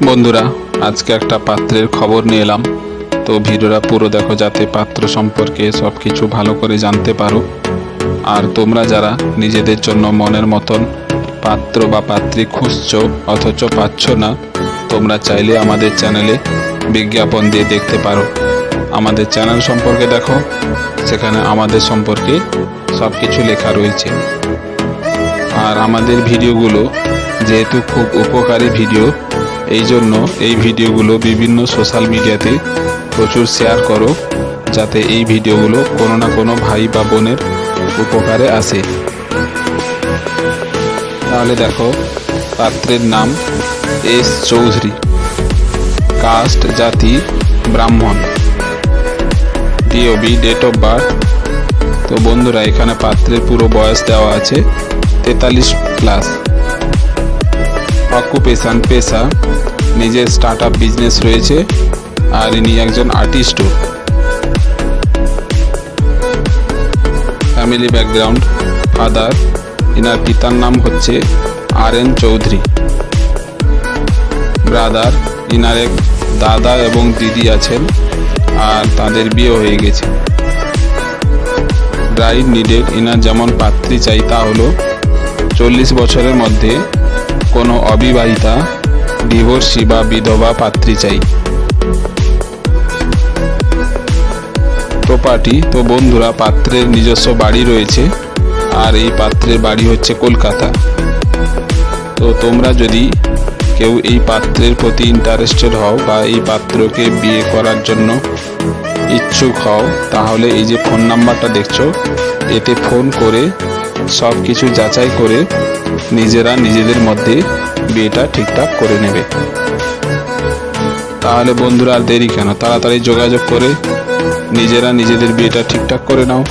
বন্ধুরা, আজকে একটা পাত্রের খবর নিয়ে এলাম। তো ভিডিওটা পুরো দেখো যাতে পাত্র সম্পর্কে সব কিছু ভালো করে জানতে পারো। আর তোমরা যারা নিজেদের জন্য মনের মতন পাত্র বা পাত্রী খুঁজছো অথচ পাচ্ছ না, তোমরা চাইলে আমাদের চ্যানেলে বিজ্ঞাপন দিয়ে দেখতে পারো। আমাদের চ্যানেল সম্পর্কে দেখো, সেখানে আমাদের সম্পর্কে সব কিছু লেখা রয়েছে। আর আমাদের ভিডিওগুলো যেহেতু খুব উপকারী ভিডিও, এই জন্য এই ভিডিওগুলো বিভিন্ন সোশ্যাল মিডিয়াতে প্রচুর শেয়ার করো, যাতে এই ভিডিওগুলো কোনো না কোনো ভাই বা বোনের উপকারে আসে। তাহলে দেখো, পাত্রের নাম এস চৌধুরী, কাস্ট জাতি ব্রাহ্মণ, ডিওবি ডেট অফ বার্থ। তো বন্ধুরা, এখানে পাত্রের পুরো বয়স দেওয়া আছে 43+। অকুপেশন পেশা, নিজের স্টার্ট আপ বিজনেস রয়েছে, আর ইনি একজন আর্টিস্টও। ফ্যামিলি ব্যাকগ্রাউন্ড, ফাদার, ইনার পিতার নাম হচ্ছে RN চৌধুরী। ব্রাদার, ইনার এক দাদা এবং দিদি আছেন, আর তাদের বিয়ে হয়ে গেছে। ব্রাইড নিডেড, ইনার যেমন পাত্রী চাই তা হলো 40 বছরের মধ্যে কোনো অবিবাহিতা, ডিভোর্সি বা বিধবা পাত্রী চাই। প্রপার্টি, তো বন্ধুরা, পাত্রের নিজস্ব বাড়ি রয়েছে, আর এই পাত্রের বাড়ি হচ্ছে কলকাতা। তো তোমরা যদি কেউ এই পাত্রের প্রতি ইন্টারেস্টেড হও বা এই পাত্রকে বিয়ে করার জন্য ইচ্ছুক হও, তাহলে এই যে ফোন নাম্বারটা দেখছো, এতে ফোন করে সব কিছু যাচাই করে নিজেরা নিজেদের মধ্যে বিয়েটা ঠিকঠাক করে নেবে। তাহলে বন্ধুরা, আর দেরি কেন, তাড়াতাড়ি যোগাযোগ করে নিজেরা নিজেদের বিয়েটা ঠিকঠাক করে নাও।